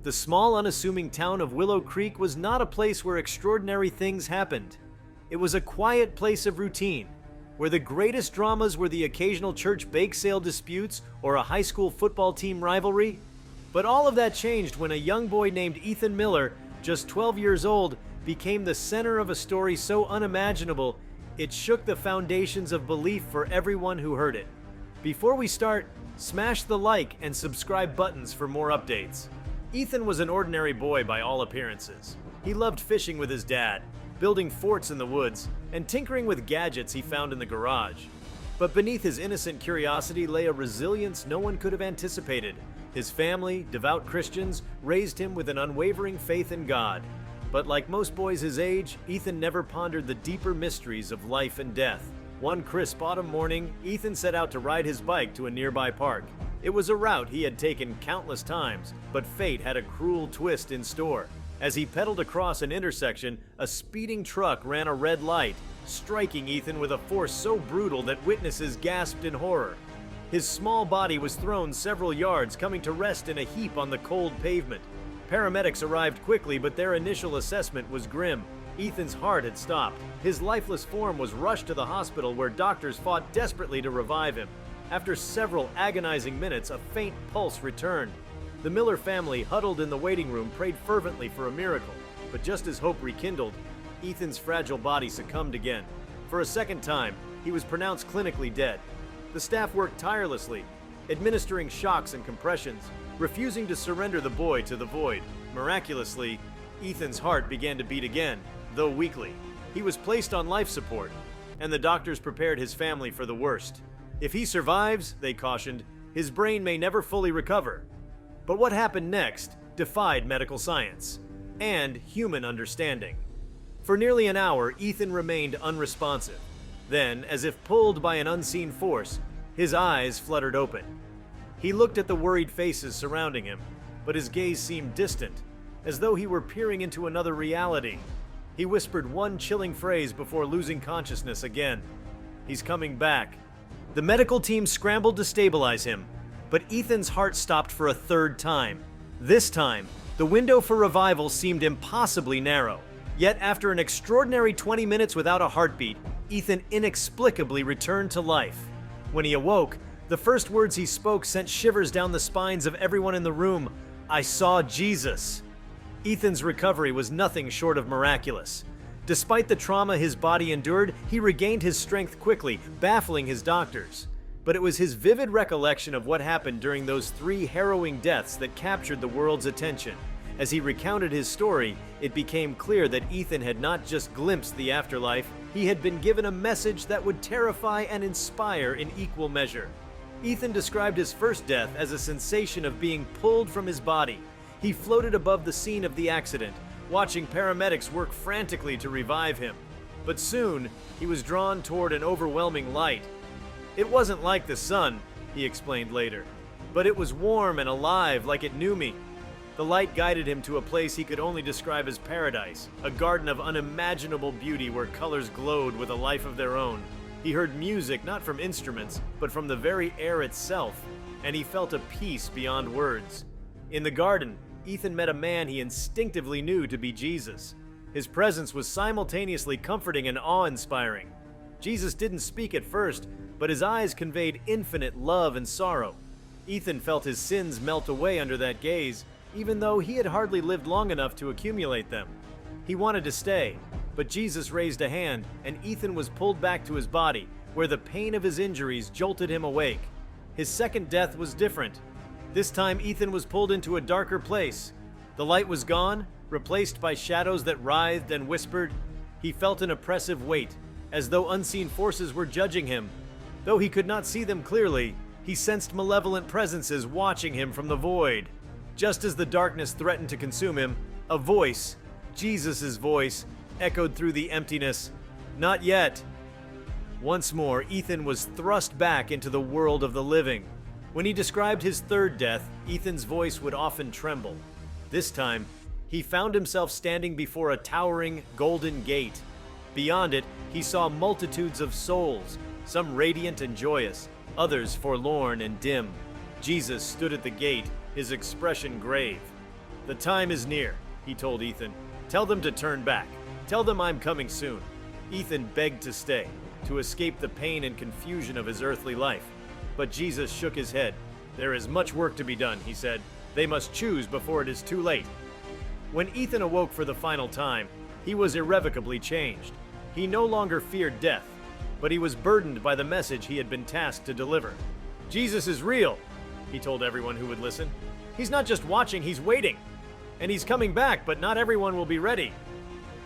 the small, unassuming town of Willow Creek was not a place where extraordinary things happened. It was a quiet place of routine, where the greatest dramas were the occasional church bake sale disputes or a high school football team rivalry. But all of that changed when a young boy named Ethan Miller, just 12 years old, became the center of a story so unimaginable it shook the foundations of belief for everyone who heard it. Before we start, smash the like and subscribe buttons for more updates. Ethan was an ordinary boy by all appearances. He loved fishing with his dad, building forts in the woods, and tinkering with gadgets he found in the garage. But beneath his innocent curiosity lay a resilience no one could have anticipated. His family, devout Christians, raised him with an unwavering faith in God. But like most boys his age, Ethan never pondered the deeper mysteries of life and death. One crisp autumn morning, Ethan set out to ride his bike to a nearby park. It was a route he had taken countless times, but fate had a cruel twist in store. As he pedaled across an intersection, a speeding truck ran a red light, striking Ethan with a force so brutal that witnesses gasped in horror. His small body was thrown several yards, coming to rest in a heap on the cold pavement. Paramedics arrived quickly, but their initial assessment was grim. Ethan's heart had stopped. His lifeless form was rushed to the hospital where doctors fought desperately to revive him. After several agonizing minutes, a faint pulse returned. The Miller family, huddled in the waiting room, prayed fervently for a miracle. But just as hope rekindled, Ethan's fragile body succumbed again. For a second time, he was pronounced clinically dead. The staff worked tirelessly, administering shocks and compressions, refusing to surrender the boy to the void. Miraculously, Ethan's heart began to beat again, though weakly. He was placed on life support, and the doctors prepared his family for the worst. If he survives, they cautioned, his brain may never fully recover. But what happened next defied medical science and human understanding. For nearly an hour, Ethan remained unresponsive. Then, as if pulled by an unseen force, his eyes fluttered open. He looked at the worried faces surrounding him, but his gaze seemed distant, as though he were peering into another reality. He whispered one chilling phrase before losing consciousness again. "He's coming back." The medical team scrambled to stabilize him, but Ethan's heart stopped for a third time. This time, the window for revival seemed impossibly narrow. Yet after an extraordinary 20 minutes without a heartbeat, Ethan inexplicably returned to life. When he awoke, the first words he spoke sent shivers down the spines of everyone in the room. "I saw Jesus." Ethan's recovery was nothing short of miraculous. Despite the trauma his body endured, he regained his strength quickly, baffling his doctors. But it was his vivid recollection of what happened during those 3 harrowing deaths that captured the world's attention. As he recounted his story, it became clear that Ethan had not just glimpsed the afterlife, he had been given a message that would terrify and inspire in equal measure. Ethan described his first death as a sensation of being pulled from his body. He floated above the scene of the accident, watching paramedics work frantically to revive him. But soon, he was drawn toward an overwhelming light. "It wasn't like the sun," he explained later, "but it was warm and alive, like it knew me." The light guided him to a place he could only describe as paradise, a garden of unimaginable beauty where colors glowed with a life of their own. He heard music not from instruments, but from the very air itself, and he felt a peace beyond words. In the garden, Ethan met a man he instinctively knew to be Jesus. His presence was simultaneously comforting and awe-inspiring. Jesus didn't speak at first, but his eyes conveyed infinite love and sorrow. Ethan felt his sins melt away under that gaze, even though he had hardly lived long enough to accumulate them. He wanted to stay, but Jesus raised a hand, and Ethan was pulled back to his body, where the pain of his injuries jolted him awake. His second death was different. This time, Ethan was pulled into a darker place. The light was gone, replaced by shadows that writhed and whispered. He felt an oppressive weight, as though unseen forces were judging him. Though he could not see them clearly, he sensed malevolent presences watching him from the void. Just as the darkness threatened to consume him, a voice, Jesus' voice, echoed through the emptiness. "Not yet." Once more, Ethan was thrust back into the world of the living. When he described his third death, Ethan's voice would often tremble. This time, he found himself standing before a towering golden gate. Beyond it, he saw multitudes of souls, some radiant and joyous, others forlorn and dim. Jesus stood at the gate, his expression grave. "The time is near," he told Ethan. "Tell them to turn back. Tell them I'm coming soon." Ethan begged to stay, to escape the pain and confusion of his earthly life. But Jesus shook his head. "There is much work to be done," he said. "They must choose before it is too late." When Ethan awoke for the final time, he was irrevocably changed. He no longer feared death, but he was burdened by the message he had been tasked to deliver. "Jesus is real," he told everyone who would listen. "He's not just watching, he's waiting. And he's coming back, but not everyone will be ready."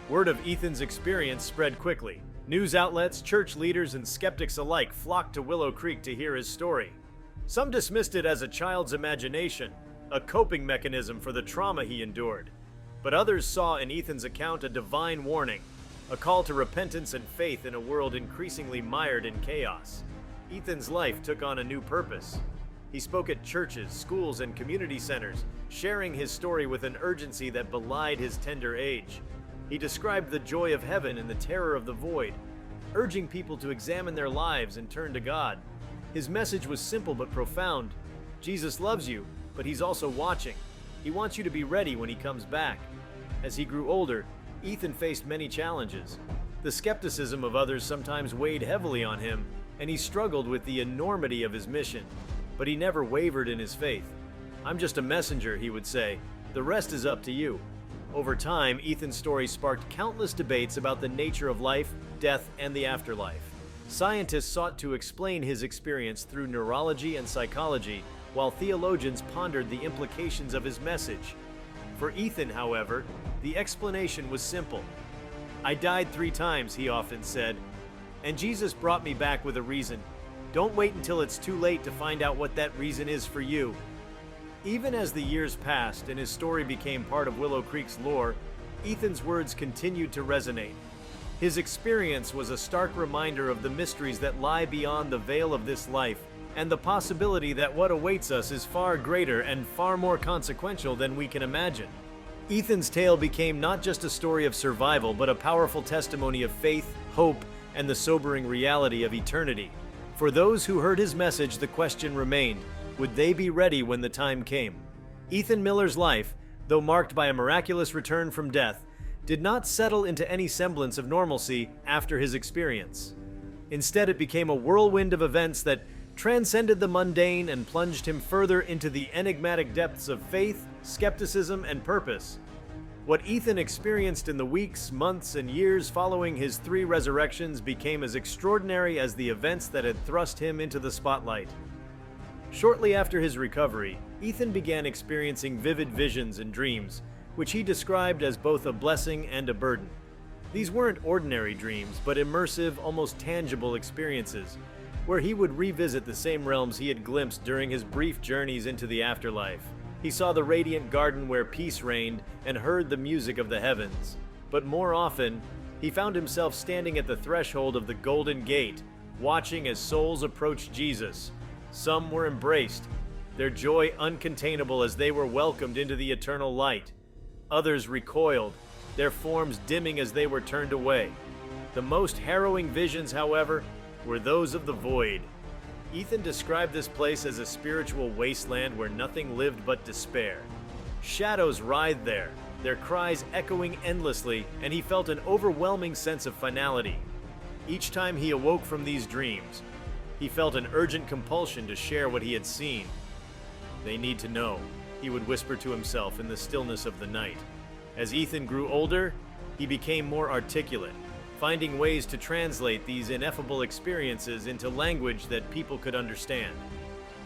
Word of Ethan's experience spread quickly. News outlets, church leaders, and skeptics alike flocked to Willow Creek to hear his story. Some dismissed it as a child's imagination, a coping mechanism for the trauma he endured. But others saw in Ethan's account a divine warning, a call to repentance and faith in a world increasingly mired in chaos. Ethan's life took on a new purpose. He spoke at churches, schools, and community centers, sharing his story with an urgency that belied his tender age. He described the joy of heaven and the terror of the void, urging people to examine their lives and turn to God. His message was simple but profound. Jesus loves you, but he's also watching. He wants you to be ready when he comes back. As he grew older, Ethan faced many challenges. The skepticism of others sometimes weighed heavily on him, and he struggled with the enormity of his mission. But he never wavered in his faith. "I'm just a messenger," he would say. "The rest is up to you." Over time, Ethan's story sparked countless debates about the nature of life, death, and the afterlife. Scientists sought to explain his experience through neurology and psychology, while theologians pondered the implications of his message. For Ethan, however, the explanation was simple. "I died 3 times," he often said, "and Jesus brought me back with a reason. Don't wait until it's too late to find out what that reason is for you." Even as the years passed and his story became part of Willow Creek's lore, Ethan's words continued to resonate. His experience was a stark reminder of the mysteries that lie beyond the veil of this life, and the possibility that what awaits us is far greater and far more consequential than we can imagine. Ethan's tale became not just a story of survival, but a powerful testimony of faith, hope, and the sobering reality of eternity. For those who heard his message, the question remained, would they be ready when the time came? Ethan Miller's life, though marked by a miraculous return from death, did not settle into any semblance of normalcy after his experience. Instead, it became a whirlwind of events that transcended the mundane and plunged him further into the enigmatic depths of faith, skepticism, and purpose. What Ethan experienced in the weeks, months, and years following his 3 resurrections became as extraordinary as the events that had thrust him into the spotlight. Shortly after his recovery, Ethan began experiencing vivid visions and dreams, which he described as both a blessing and a burden. These weren't ordinary dreams, but immersive, almost tangible experiences, where he would revisit the same realms he had glimpsed during his brief journeys into the afterlife. He saw the radiant garden where peace reigned and heard the music of the heavens. But more often, he found himself standing at the threshold of the Golden Gate, watching as souls approached Jesus. Some were embraced, their joy uncontainable as they were welcomed into the eternal light. Others recoiled, their forms dimming as they were turned away. The most harrowing visions, however, were those of the void. Ethan described this place as a spiritual wasteland where nothing lived but despair. Shadows writhed there, their cries echoing endlessly, and he felt an overwhelming sense of finality. Each time he awoke from these dreams, he felt an urgent compulsion to share what he had seen. "They need to know," he would whisper to himself in the stillness of the night. As Ethan grew older, he became more articulate, finding ways to translate these ineffable experiences into language that people could understand.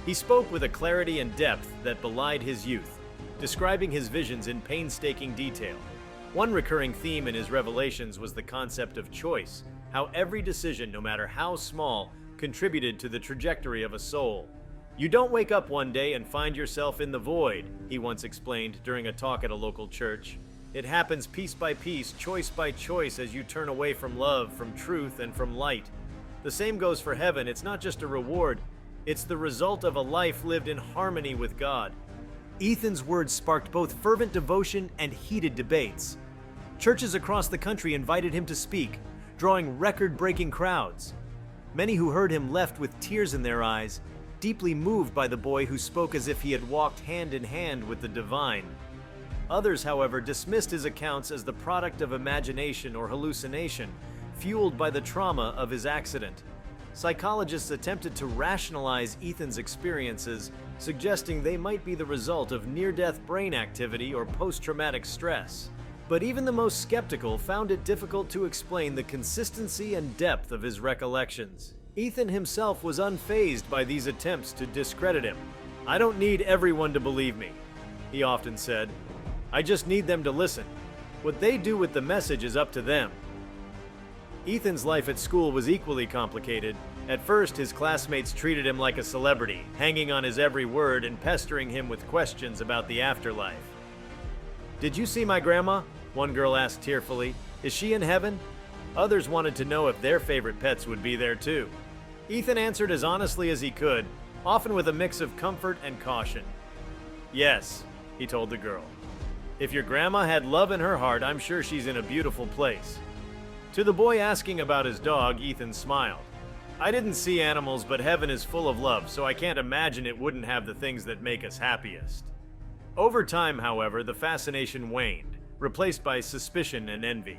He spoke with a clarity and depth that belied his youth, describing his visions in painstaking detail. One recurring theme in his revelations was the concept of choice, how every decision, no matter how small, contributed to the trajectory of a soul. "You don't wake up one day and find yourself in the void," he once explained during a talk at a local church. "It happens piece by piece, choice by choice, as you turn away from love, from truth, and from light. The same goes for heaven. It's not just a reward, it's the result of a life lived in harmony with God." Ethan's words sparked both fervent devotion and heated debates. Churches across the country invited him to speak, drawing record-breaking crowds. Many who heard him left with tears in their eyes, deeply moved by the boy who spoke as if he had walked hand in hand with the divine. Others, however, dismissed his accounts as the product of imagination or hallucination, fueled by the trauma of his accident. Psychologists attempted to rationalize Ethan's experiences, suggesting they might be the result of near-death brain activity or post-traumatic stress. But even the most skeptical found it difficult to explain the consistency and depth of his recollections. Ethan himself was unfazed by these attempts to discredit him. "I don't need everyone to believe me," he often said. "I just need them to listen. What they do with the message is up to them." Ethan's life at school was equally complicated. At first, his classmates treated him like a celebrity, hanging on his every word and pestering him with questions about the afterlife. "Did you see my grandma?" one girl asked tearfully. "Is she in heaven?" Others wanted to know if their favorite pets would be there too. Ethan answered as honestly as he could, often with a mix of comfort and caution. "Yes," he told the girl. "If your grandma had love in her heart, I'm sure she's in a beautiful place." To the boy asking about his dog, Ethan smiled. "I didn't see animals, but heaven is full of love, so I can't imagine it wouldn't have the things that make us happiest." Over time, however, the fascination waned, replaced by suspicion and envy.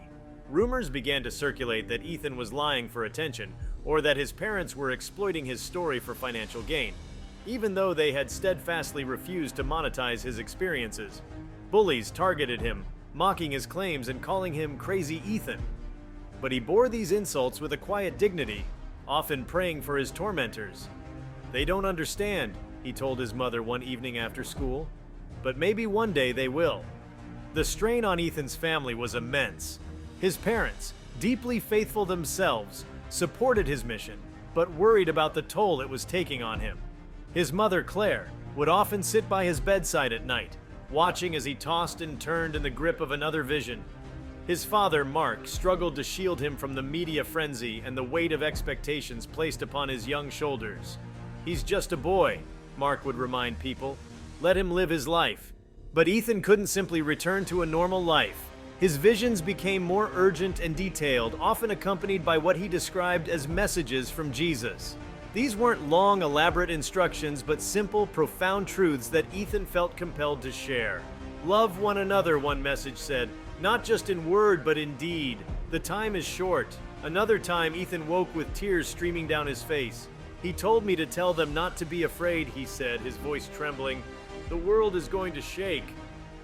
Rumors began to circulate that Ethan was lying for attention, or that his parents were exploiting his story for financial gain, even though they had steadfastly refused to monetize his experiences. Bullies targeted him, mocking his claims and calling him Crazy Ethan. But he bore these insults with a quiet dignity, often praying for his tormentors. "They don't understand," he told his mother one evening after school, "but maybe one day they will." The strain on Ethan's family was immense. His parents, deeply faithful themselves, supported his mission, but worried about the toll it was taking on him. His mother, Claire, would often sit by his bedside at night, watching as he tossed and turned in the grip of another vision. His father, Mark, struggled to shield him from the media frenzy and the weight of expectations placed upon his young shoulders. "He's just a boy," Mark would remind people. "Let him live his life." But Ethan couldn't simply return to a normal life. His visions became more urgent and detailed, often accompanied by what he described as messages from Jesus. These weren't long, elaborate instructions, but simple, profound truths that Ethan felt compelled to share. "Love one another," one message said, "not just in word, but in deed. The time is short." Another time, Ethan woke with tears streaming down his face. "He told me to tell them not to be afraid," he said, his voice trembling. "The world is going to shake,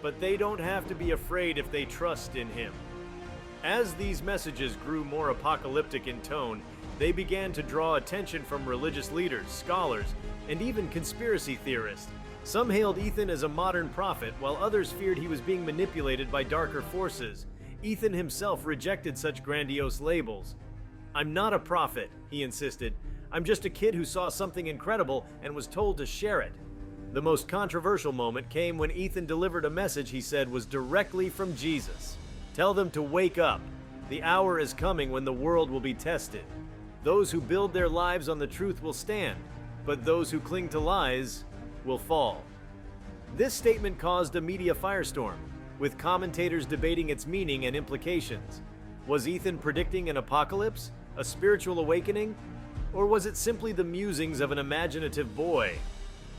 but they don't have to be afraid if they trust in him." As these messages grew more apocalyptic in tone, they began to draw attention from religious leaders, scholars, and even conspiracy theorists. Some hailed Ethan as a modern prophet, while others feared he was being manipulated by darker forces. Ethan himself rejected such grandiose labels. "I'm not a prophet," he insisted. "I'm just a kid who saw something incredible and was told to share it." The most controversial moment came when Ethan delivered a message he said was directly from Jesus. "Tell them to wake up. The hour is coming when the world will be tested. Those who build their lives on the truth will stand, but those who cling to lies will fall." This statement caused a media firestorm, with commentators debating its meaning and implications. Was Ethan predicting an apocalypse, a spiritual awakening, or was it simply the musings of an imaginative boy?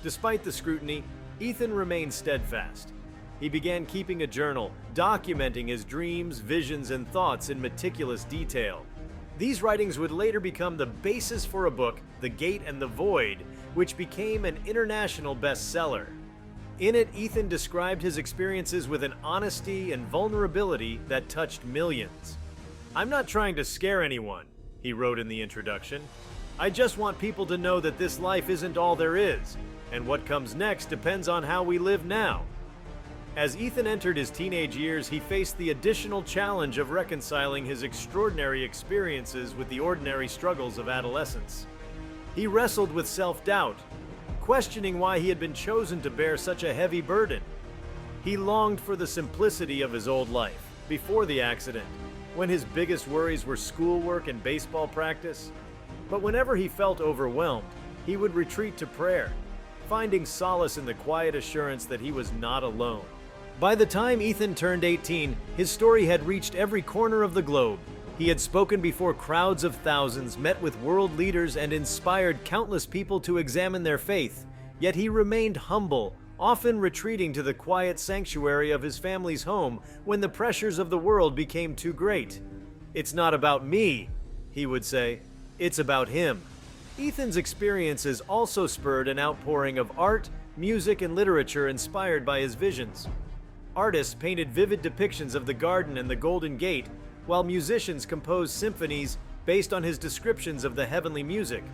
Despite the scrutiny, Ethan remained steadfast. He began keeping a journal, documenting his dreams, visions, and thoughts in meticulous detail. These writings would later become the basis for a book, The Gate and the Void, which became an international bestseller. In it, Ethan described his experiences with an honesty and vulnerability that touched millions. "I'm not trying to scare anyone," he wrote in the introduction. "I just want people to know that this life isn't all there is, and what comes next depends on how we live now." As Ethan entered his teenage years, he faced the additional challenge of reconciling his extraordinary experiences with the ordinary struggles of adolescence. He wrestled with self-doubt, questioning why he had been chosen to bear such a heavy burden. He longed for the simplicity of his old life, before the accident, when his biggest worries were schoolwork and baseball practice. But whenever he felt overwhelmed, he would retreat to prayer, finding solace in the quiet assurance that he was not alone. By the time Ethan turned 18, his story had reached every corner of the globe. He had spoken before crowds of thousands, met with world leaders, and inspired countless people to examine their faith. Yet he remained humble, often retreating to the quiet sanctuary of his family's home when the pressures of the world became too great. "It's not about me," he would say. "It's about him." Ethan's experiences also spurred an outpouring of art, music, and literature inspired by his visions. Artists painted vivid depictions of the garden and the Golden Gate, while musicians composed symphonies based on his descriptions of the heavenly music.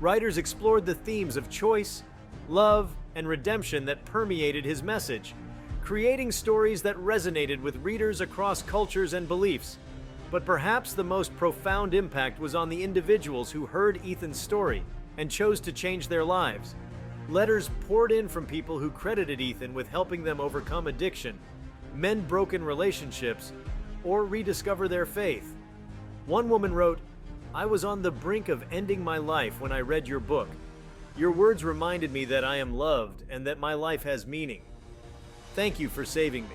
Writers explored the themes of choice, love, and redemption that permeated his message, creating stories that resonated with readers across cultures and beliefs. But perhaps the most profound impact was on the individuals who heard Ethan's story and chose to change their lives. Letters poured in from people who credited Ethan with helping them overcome addiction, mend broken relationships, or rediscover their faith. One woman wrote, "I was on the brink of ending my life when I read your book. Your words reminded me that I am loved and that my life has meaning. Thank you for saving me."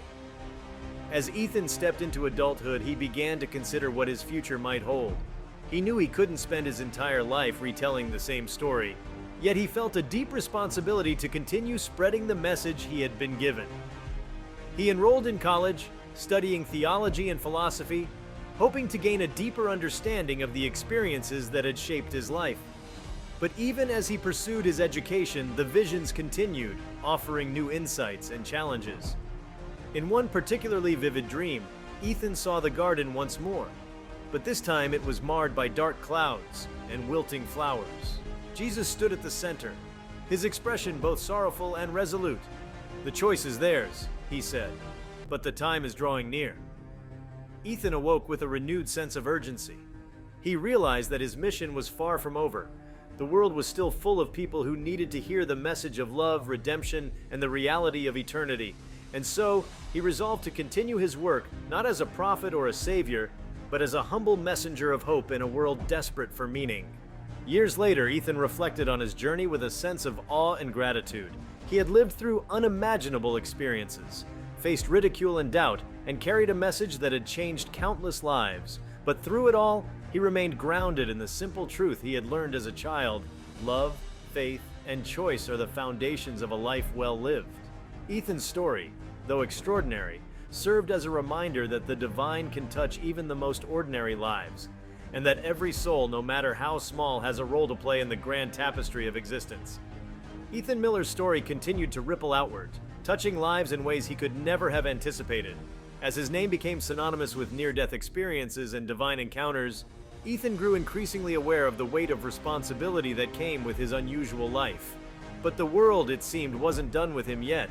As Ethan stepped into adulthood, he began to consider what his future might hold. He knew he couldn't spend his entire life retelling the same story, yet he felt a deep responsibility to continue spreading the message he had been given. He enrolled in college, studying theology and philosophy, hoping to gain a deeper understanding of the experiences that had shaped his life. But even as he pursued his education, the visions continued, offering new insights and challenges. In one particularly vivid dream, Ethan saw the garden once more, but this time it was marred by dark clouds and wilting flowers. Jesus stood at the center, his expression both sorrowful and resolute. "The choice is theirs," he said, "but the time is drawing near." Ethan awoke with a renewed sense of urgency. He realized that his mission was far from over. The world was still full of people who needed to hear the message of love, redemption, and the reality of eternity. And so, he resolved to continue his work, not as a prophet or a savior, but as a humble messenger of hope in a world desperate for meaning. Years later, Ethan reflected on his journey with a sense of awe and gratitude. He had lived through unimaginable experiences, faced ridicule and doubt, and carried a message that had changed countless lives. But through it all, he remained grounded in the simple truth he had learned as a child: love, faith, and choice are the foundations of a life well lived. Ethan's story, though extraordinary, served as a reminder that the divine can touch even the most ordinary lives, and that every soul, no matter how small, has a role to play in the grand tapestry of existence. Ethan Miller's story continued to ripple outward, touching lives in ways he could never have anticipated. As his name became synonymous with near-death experiences and divine encounters, Ethan grew increasingly aware of the weight of responsibility that came with his unusual life. But the world, it seemed, wasn't done with him yet.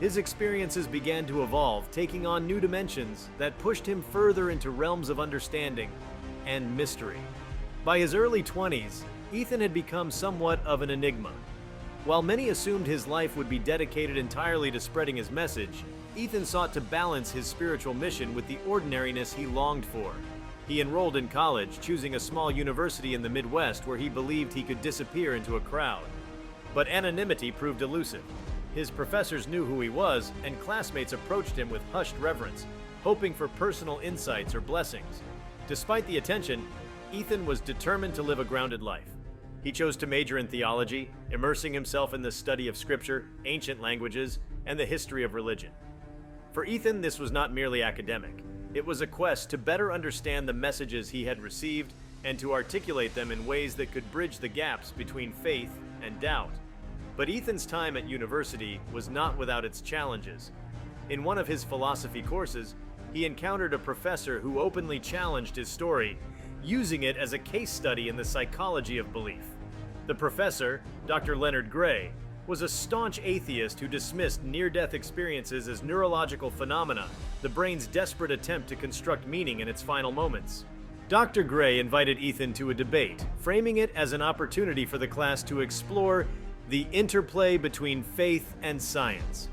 His experiences began to evolve, taking on new dimensions that pushed him further into realms of understanding and mystery. By his early 20s, Ethan had become somewhat of an enigma. While many assumed his life would be dedicated entirely to spreading his message, Ethan sought to balance his spiritual mission with the ordinariness he longed for. He enrolled in college, choosing a small university in the Midwest where he believed he could disappear into a crowd. But anonymity proved elusive. His professors knew who he was, and classmates approached him with hushed reverence, hoping for personal insights or blessings. Despite the attention, Ethan was determined to live a grounded life. He chose to major in theology, immersing himself in the study of scripture, ancient languages, and the history of religion. For Ethan, this was not merely academic. It was a quest to better understand the messages he had received and to articulate them in ways that could bridge the gaps between faith and doubt. But Ethan's time at university was not without its challenges. In one of his philosophy courses, he encountered a professor who openly challenged his story, using it as a case study in the psychology of belief. The professor, Dr. Leonard Gray, was a staunch atheist who dismissed near-death experiences as neurological phenomena, the brain's desperate attempt to construct meaning in its final moments. Dr. Gray invited Ethan to a debate, framing it as an opportunity for the class to explore the interplay between faith and science.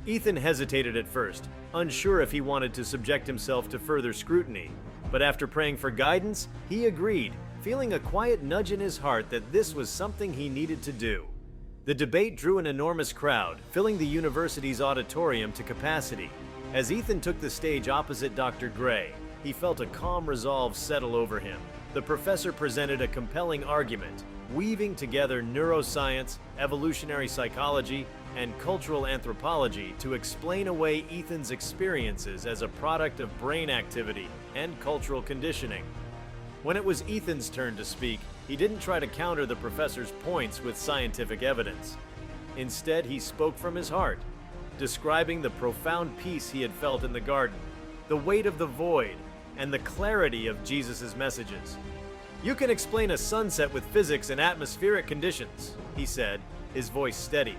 Ethan hesitated at first, unsure if he wanted to subject himself to further scrutiny. But after praying for guidance, he agreed, feeling a quiet nudge in his heart that this was something he needed to do. The debate drew an enormous crowd, filling the university's auditorium to capacity. As Ethan took the stage opposite Dr. Gray, he felt a calm resolve settle over him. The professor presented a compelling argument, weaving together neuroscience, evolutionary psychology, and cultural anthropology to explain away Ethan's experiences as a product of brain activity and cultural conditioning. When it was Ethan's turn to speak, he didn't try to counter the professor's points with scientific evidence. Instead, he spoke from his heart, describing the profound peace he had felt in the garden, the weight of the void, and the clarity of Jesus' messages. "You can explain a sunset with physics and atmospheric conditions," he said, his voice steady.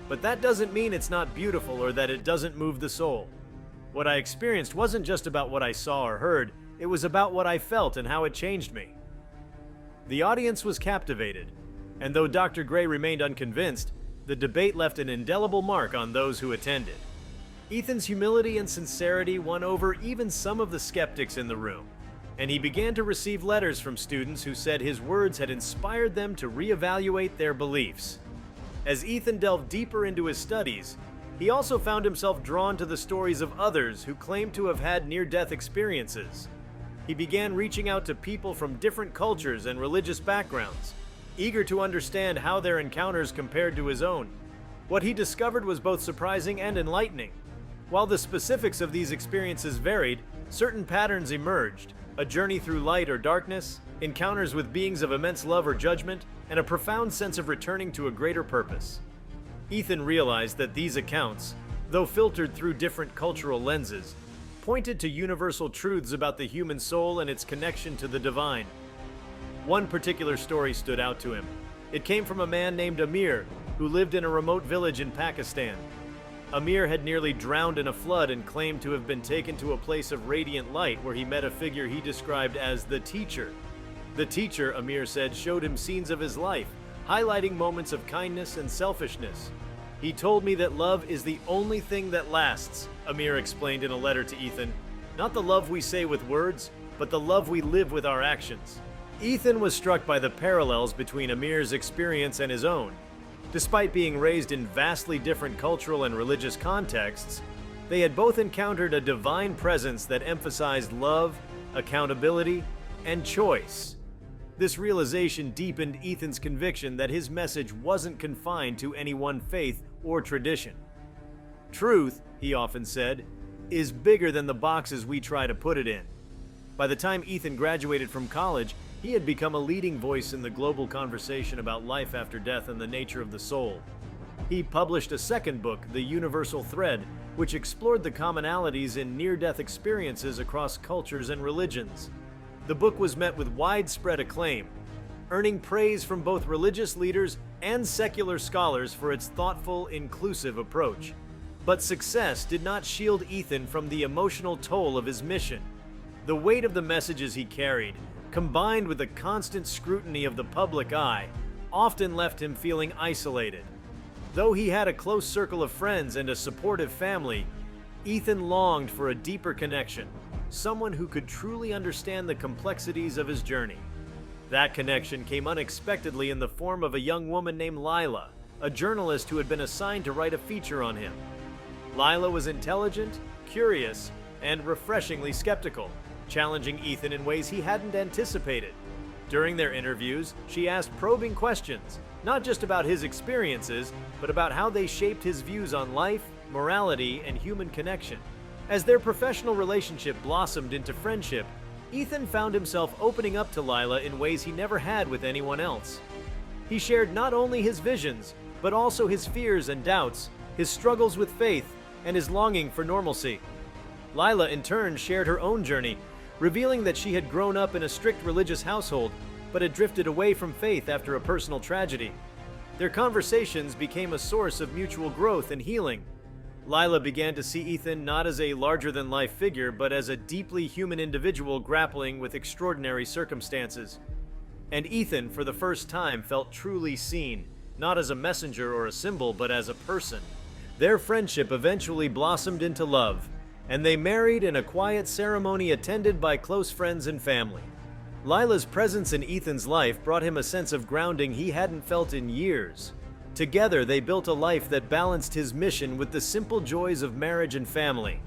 "But that doesn't mean it's not beautiful or that it doesn't move the soul. What I experienced wasn't just about what I saw or heard, it was about what I felt and how it changed me." The audience was captivated, and though Dr. Gray remained unconvinced, the debate left an indelible mark on those who attended. Ethan's humility and sincerity won over even some of the skeptics in the room, and he began to receive letters from students who said his words had inspired them to reevaluate their beliefs. As Ethan delved deeper into his studies, he also found himself drawn to the stories of others who claimed to have had near-death experiences. He began reaching out to people from different cultures and religious backgrounds, eager to understand how their encounters compared to his own. What he discovered was both surprising and enlightening. While the specifics of these experiences varied, certain patterns emerged: a journey through light or darkness, encounters with beings of immense love or judgment, and a profound sense of returning to a greater purpose. Ethan realized that these accounts, though filtered through different cultural lenses, pointed to universal truths about the human soul and its connection to the divine. One particular story stood out to him. It came from a man named Amir, who lived in a remote village in Pakistan. Amir had nearly drowned in a flood and claimed to have been taken to a place of radiant light where he met a figure he described as the teacher. The teacher, Amir said, showed him scenes of his life, highlighting moments of kindness and selfishness. "He told me that love is the only thing that lasts," Amir explained in a letter to Ethan. "Not the love we say with words, but the love we live with our actions." Ethan was struck by the parallels between Amir's experience and his own. Despite being raised in vastly different cultural and religious contexts, they had both encountered a divine presence that emphasized love, accountability, and choice. This realization deepened Ethan's conviction that his message wasn't confined to any one faith or tradition. "Truth," he often said, "is bigger than the boxes we try to put it in." By the time Ethan graduated from college, he had become a leading voice in the global conversation about life after death and the nature of the soul. He published a second book, The Universal Thread, which explored the commonalities in near-death experiences across cultures and religions. The book was met with widespread acclaim, earning praise from both religious leaders and secular scholars for its thoughtful, inclusive approach. But success did not shield Ethan from the emotional toll of his mission. The weight of the messages he carried, combined with the constant scrutiny of the public eye, often left him feeling isolated. Though he had a close circle of friends and a supportive family, Ethan longed for a deeper connection, someone who could truly understand the complexities of his journey. That connection came unexpectedly in the form of a young woman named Lila, a journalist who had been assigned to write a feature on him. Lila was intelligent, curious, and refreshingly skeptical, challenging Ethan in ways he hadn't anticipated. During their interviews, she asked probing questions, not just about his experiences, but about how they shaped his views on life, morality, and human connection. As their professional relationship blossomed into friendship, Ethan found himself opening up to Lila in ways he never had with anyone else. He shared not only his visions, but also his fears and doubts, his struggles with faith, and his longing for normalcy. Lila, in turn, shared her own journey, revealing that she had grown up in a strict religious household, but had drifted away from faith after a personal tragedy. Their conversations became a source of mutual growth and healing. Lila began to see Ethan not as a larger-than-life figure, but as a deeply human individual grappling with extraordinary circumstances. And Ethan, for the first time, felt truly seen, not as a messenger or a symbol, but as a person. Their friendship eventually blossomed into love, and they married in a quiet ceremony attended by close friends and family. Lila's presence in Ethan's life brought him a sense of grounding he hadn't felt in years. Together, they built a life that balanced his mission with the simple joys of marriage and family.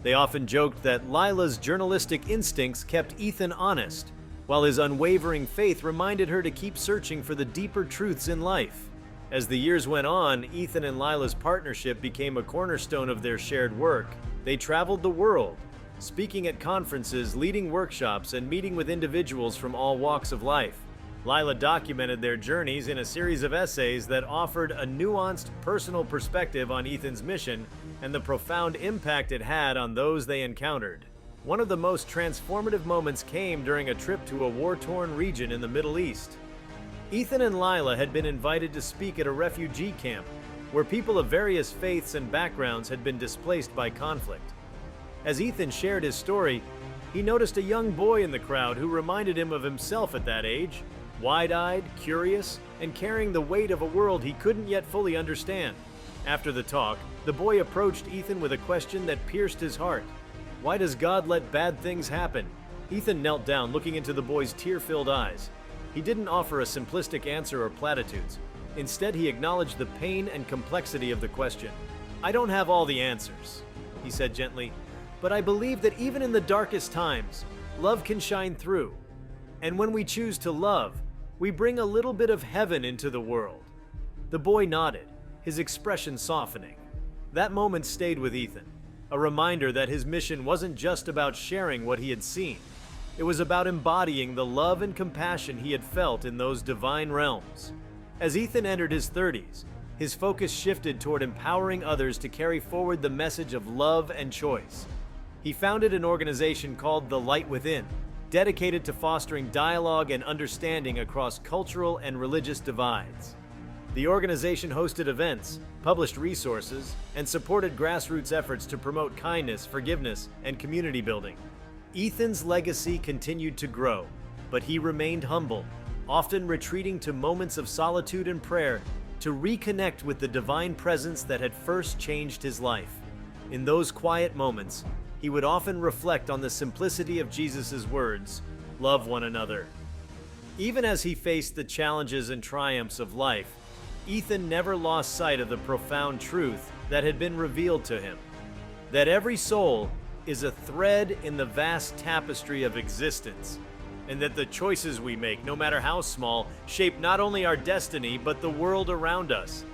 They often joked that Lila's journalistic instincts kept Ethan honest, while his unwavering faith reminded her to keep searching for the deeper truths in life. As the years went on, Ethan and Lila's partnership became a cornerstone of their shared work. They traveled the world, speaking at conferences, leading workshops, and meeting with individuals from all walks of life. Lila documented their journeys in a series of essays that offered a nuanced, personal perspective on Ethan's mission and the profound impact it had on those they encountered. One of the most transformative moments came during a trip to a war-torn region in the Middle East. Ethan and Lila had been invited to speak at a refugee camp where people of various faiths and backgrounds had been displaced by conflict. As Ethan shared his story, he noticed a young boy in the crowd who reminded him of himself at that age, wide-eyed, curious, and carrying the weight of a world he couldn't yet fully understand. After the talk, the boy approached Ethan with a question that pierced his heart. Why does God let bad things happen? Ethan knelt down, looking into the boy's tear-filled eyes. He didn't offer a simplistic answer or platitudes. Instead, he acknowledged the pain and complexity of the question. "I don't have all the answers," he said gently, "but I believe that even in the darkest times, love can shine through. And when we choose to love, we bring a little bit of heaven into the world." The boy nodded, his expression softening. That moment stayed with Ethan, a reminder that his mission wasn't just about sharing what he had seen. It was about embodying the love and compassion he had felt in those divine realms. As Ethan entered his 30s, his focus shifted toward empowering others to carry forward the message of love and choice. He founded an organization called The Light Within, dedicated to fostering dialogue and understanding across cultural and religious divides. The organization hosted events, published resources, and supported grassroots efforts to promote kindness, forgiveness, and community building. Ethan's legacy continued to grow, but he remained humble, often retreating to moments of solitude and prayer to reconnect with the divine presence that had first changed his life. In those quiet moments, he would often reflect on the simplicity of Jesus' words, "Love one another." Even as he faced the challenges and triumphs of life, Ethan never lost sight of the profound truth that had been revealed to him, that every soul is a thread in the vast tapestry of existence, and that the choices we make, no matter how small, shape not only our destiny, but the world around us.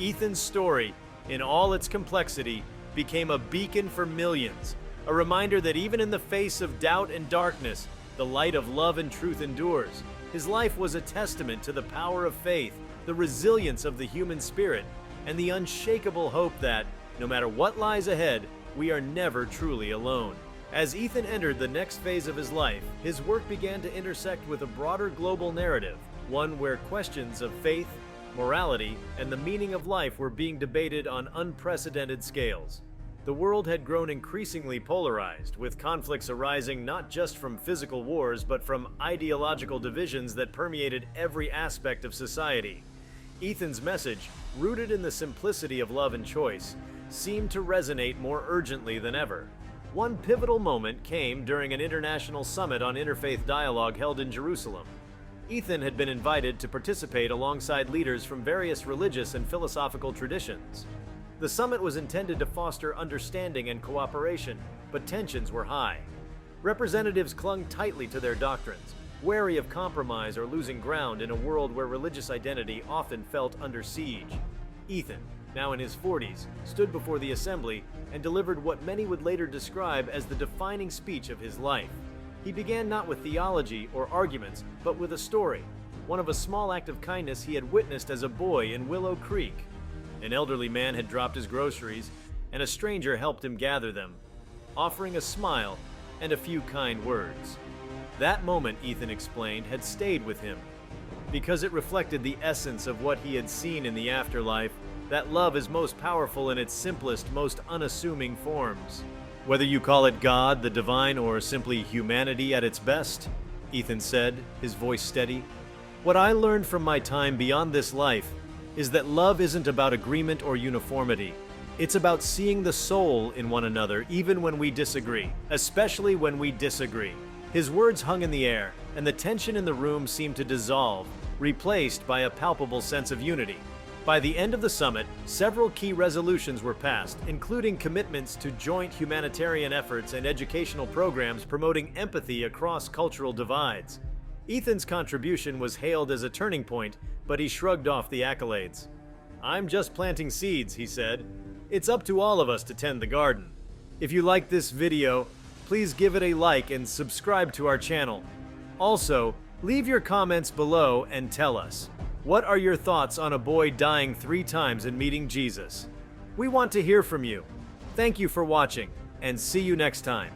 Ethan's story, in all its complexity, became a beacon for millions, a reminder that even in the face of doubt and darkness, the light of love and truth endures. His life was a testament to the power of faith, the resilience of the human spirit, and the unshakable hope that, no matter what lies ahead, we are never truly alone. As Ethan entered the next phase of his life, his work began to intersect with a broader global narrative, one where questions of faith, morality, and the meaning of life were being debated on unprecedented scales. The world had grown increasingly polarized, with conflicts arising not just from physical wars, but from ideological divisions that permeated every aspect of society. Ethan's message, rooted in the simplicity of love and choice, seemed to resonate more urgently than ever. One pivotal moment came during an international summit on interfaith dialogue held in Jerusalem. Ethan had been invited to participate alongside leaders from various religious and philosophical traditions. The summit was intended to foster understanding and cooperation, but tensions were high. Representatives clung tightly to their doctrines, wary of compromise or losing ground in a world where religious identity often felt under siege. Ethan, now in his 40s, stood before the assembly and delivered what many would later describe as the defining speech of his life. He began not with theology or arguments, but with a story, one of a small act of kindness he had witnessed as a boy in Willow Creek. An elderly man had dropped his groceries, and a stranger helped him gather them, offering a smile and a few kind words. That moment, Ethan explained, had stayed with him, because it reflected the essence of what he had seen in the afterlife, that love is most powerful in its simplest, most unassuming forms. Whether you call it God, the divine, or simply humanity at its best, Ethan said, his voice steady, what I learned from my time beyond this life is that love isn't about agreement or uniformity. It's about seeing the soul in one another, even when we disagree, especially when we disagree. His words hung in the air, and the tension in the room seemed to dissolve, replaced by a palpable sense of unity. By the end of the summit, several key resolutions were passed, including commitments to joint humanitarian efforts and educational programs promoting empathy across cultural divides. Ethan's contribution was hailed as a turning point, but he shrugged off the accolades. "I'm just planting seeds," he said. "It's up to all of us to tend the garden." If you liked this video, please give it a like and subscribe to our channel. Also, leave your comments below and tell us, what are your thoughts on a boy dying 3 times and meeting Jesus? We want to hear from you. Thank you for watching, and see you next time.